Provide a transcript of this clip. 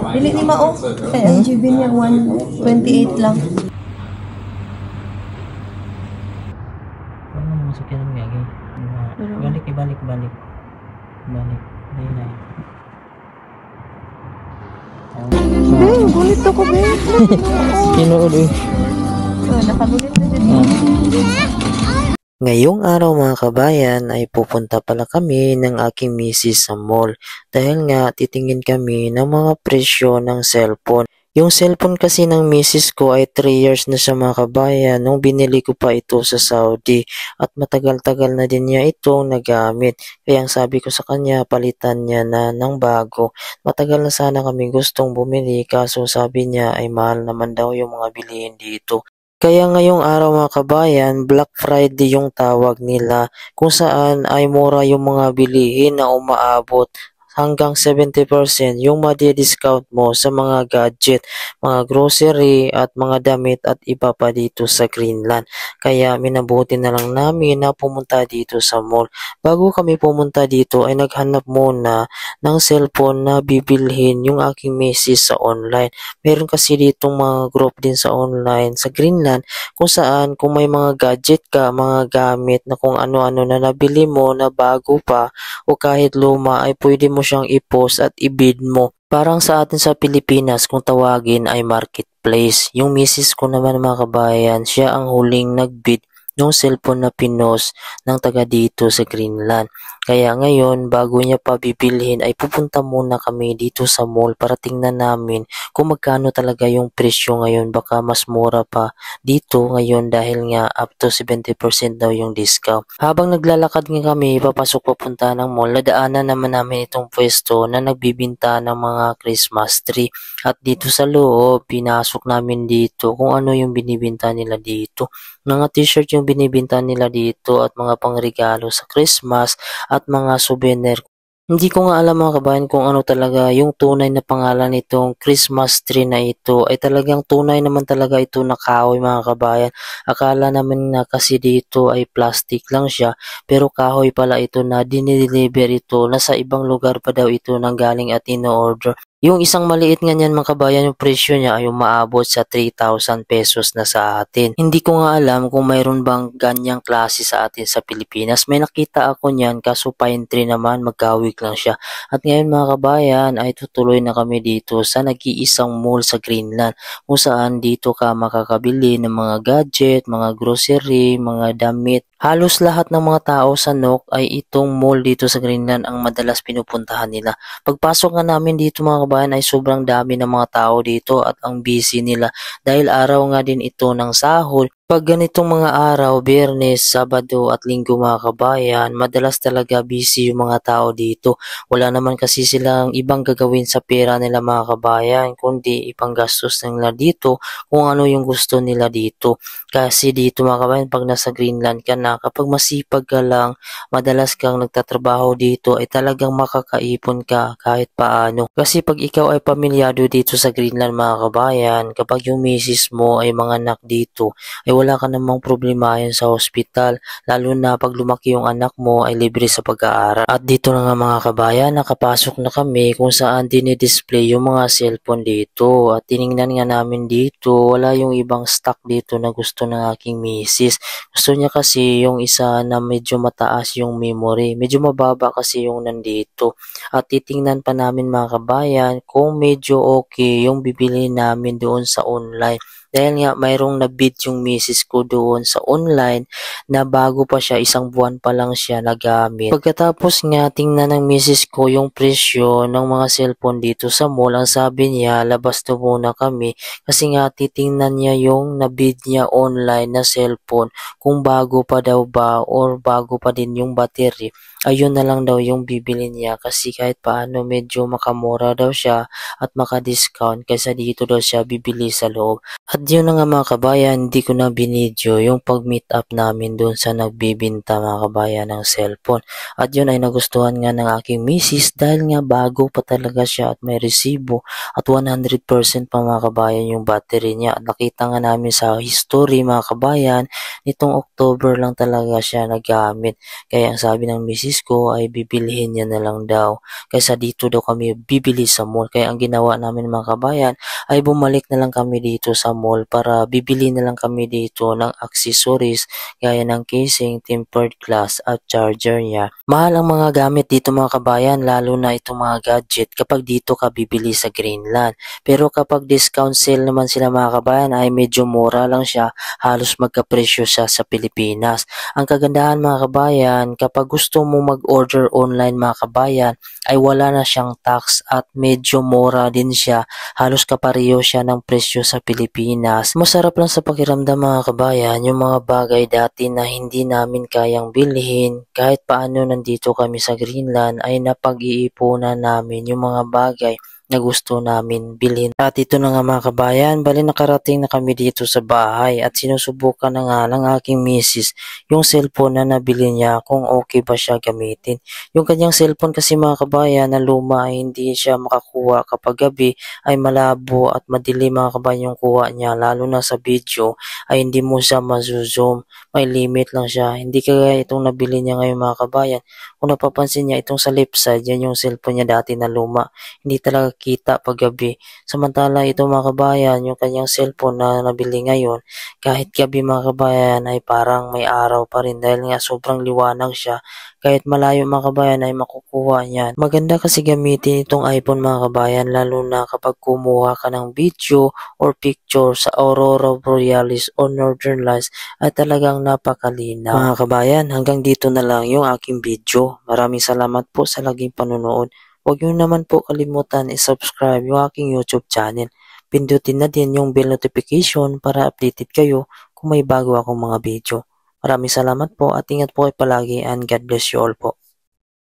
Dili ni mao. Kaya ang GB niya 128 lang. Ano mo sa kinang gagi? Balik. Balik. Ayun na. Gulit ako, be. Tinuod eh. Nakagulit na din. Ngayong araw mga kabayan ay pupunta pala kami ng aking misis sa mall dahil nga titingin kami ng mga presyo ng cellphone. Yung cellphone kasi ng misis ko ay 3 years na siya mga kabayan nung binili ko pa ito sa Saudi at matagal-tagal na din niya itong nagamit. Kaya ang sabi ko sa kanya palitan niya na ng bago. Matagal na sana kami gustong bumili kaso sabi niya ay mahal naman daw yung mga bilihin dito. Kaya ngayong araw mga kabayan, Black Friday yung tawag nila kung saan ay mura yung mga bilihin na umaabot hanggang 70% yung madi-discount mo sa mga gadget, mga grocery at mga damit at iba pa dito sa Greenland. Kaya minabuti na lang namin na pumunta dito sa mall. Bago kami pumunta dito ay naghanap muna ng cellphone na bibilhin yung aking misis sa online. Meron kasi ditong mga group din sa online sa Greenland kung saan kung may mga gadget ka, mga gamit na kung ano-ano na nabili mo na bago pa o kahit luma ay pwede mo siyang i-post at i-bid mo. Parang sa atin sa Pilipinas kung tawagin ay marketplace. Yung misis ko naman mga kabayan, siya ang huling nag-bid ng cellphone na pinos ng taga dito sa Greenland. Kaya ngayon, bago niya pa bibilhin ay pupunta muna kami dito sa mall para tingnan namin kung magkano talaga yung presyo ngayon. Baka mas mura pa dito ngayon dahil nga up to 70% daw yung discount. Habang naglalakad nga kami, papasok papunta ng mall, nadaanan naman namin itong pwesto na nagbibinta ng mga Christmas tree. At dito sa loob, pinasok namin dito kung ano yung binibinta nila dito. Mga t-shirt yung binibinta nila dito at mga pangregalo sa Christmas at mga souvenir. Hindi ko nga alam mga kabayan kung ano talaga yung tunay na pangalan nitong Christmas tree na ito. Ay talagang tunay naman talaga ito na kahoy mga kabayan. Akala naman na kasi dito ay plastic lang siya pero kahoy pala ito na dinideliver ito. Nasa ibang lugar pa daw ito nang galing at ino-order. Yung isang maliit nga niyan mga kabayan, yung presyo niya ay umaabot sa 3,000 pesos na sa atin. Hindi ko nga alam kung mayroon bang ganyang klase sa atin sa Pilipinas. May nakita ako niyan kaso pine tree naman, magkawig lang siya. At ngayon mga kabayan ay tutuloy na kami dito sa nag-iisang mall sa Greenland kung saan dito ka makakabili ng mga gadget, mga grocery, mga damit. Halos lahat ng mga tao sa Nok ay itong mall dito sa Greenland ang madalas pinupuntahan nila. Pagpasok nga namin dito mga kabayan ay sobrang dami ng mga tao dito at ang busy nila dahil araw nga din ito ng sahod. Pag ganitong mga araw, Biyernes, Sabado at Linggo mga kabayan, madalas talaga busy yung mga tao dito. Wala naman kasi silang ibang gagawin sa pera nila mga kabayan, kundi ipanggastos nila dito kung ano yung gusto nila dito. Kasi dito mga kabayan, pag nasa Greenland ka na, kapag masipag ka lang, madalas kang nagtatrabaho dito ay talagang makakaipon ka kahit paano. Kasi pag ikaw ay pamilyado dito sa Greenland mga kabayan, kapag yung misis mo ay mga anak dito, ay wala ka namang problema yun sa hospital, lalo na pag lumaki yung anak mo ay libre sa pag-aaral. At dito na nga mga kabayan, nakapasok na kami kung saan dinidisplay yung mga cellphone dito. At tiningnan nga namin dito, wala yung ibang stock dito na gusto ng aking misis. Gusto niya kasi yung isa na medyo mataas yung memory, medyo mababa kasi yung nandito. At titingnan pa namin mga kabayan kung medyo okay yung bibili namin doon sa online. Dahil nga mayroong nabid yung misis ko doon sa online na bago pa siya, 1 buwan pa lang siya nagamit. Pagkatapos nga tingnan ng misis ko yung presyo ng mga cellphone dito sa mall, ang sabi niya labas to muna kami kasi nga titingnan niya yung nabid niya online na cellphone kung bago pa daw ba or bago pa din yung battery. Ayun na lang daw yung bibili niya kasi kahit paano medyo makamura daw siya at maka-discount kaysa dito daw siya bibili sa loob. At At yun na nga mga kabayan, hindi ko na binidyo yung pag-meet up namin doon sa nagbibinta mga kabayan ng cellphone. At yun ay nagustuhan nga ng aking misis dahil nga bago pa talaga siya at may resibo at 100% pa mga kabayan yung battery niya. At nakita nga namin sa history mga kabayan, nitong October lang talaga siya nagamit. Kaya ang sabi ng misis ko ay bibilihin niya na lang daw. Kaysa dito daw kami bibili sa mall. Kaya ang ginawa namin mga kabayan ay bumalik na lang kami dito sa mall para bibili na lang kami dito ng accessories gaya ng casing, tempered glass at charger niya. Mahal ang mga gamit dito mga kabayan, lalo na itong mga gadget kapag dito ka bibili sa Greenland. Pero kapag discount sale naman sila mga kabayan ay medyo mura lang siya, halos magkapresyo siya sa Pilipinas. Ang kagandahan mga kabayan, kapag gusto mo mag-order online mga kabayan ay wala na siyang tax at medyo mura din siya, halos kapareho siya ng presyo sa Pilipinas. Masarap lang sa pakiramdam mga kabayan yung mga bagay dati na hindi namin kayang bilhin. Kahit paano nandito kami sa Greenland ay napag-iipunan namin yung mga bagay na gusto namin bilhin. At ito na nga mga kabayan, bali nakarating na kami dito sa bahay at sinusubukan na nga ng aking misis yung cellphone na nabili niya kung okay ba siya gamitin. Yung kanyang cellphone kasi mga kabayan na luma ay hindi siya makakuha kapag gabi, ay malabo at madilim mga kabayan yung kuha niya, lalo na sa video ay hindi mo siya mazoom, may limit lang siya. Hindi kagaya itong nabili niya ngayon mga kabayan. Kung napapansin niya itong sa left side, yan yung cellphone niya dati na luma, hindi talaga kita pag gabi. Samantala ito mga kabayan, yung kanyang cellphone na nabili ngayon, kahit gabi mga kabayan ay parang may araw pa rin dahil nga sobrang liwanag siya. Kahit malayo mga kabayan ay makukuha niyan. Maganda kasi gamitin itong iPhone mga kabayan, lalo na kapag kumuha ka ng video or picture sa Aurora Borealis o Northern Lights ay talagang napakalinaw. Mga kabayan, hanggang dito na lang yung aking video. Maraming salamat po sa laging panonood. Huwag niyo naman po kalimutan i-subscribe yung aking YouTube channel. Pindutin na din yung bell notification para updated kayo kung may bago akong mga video. Maraming salamat po at ingat po kayo palagi and God bless you all po.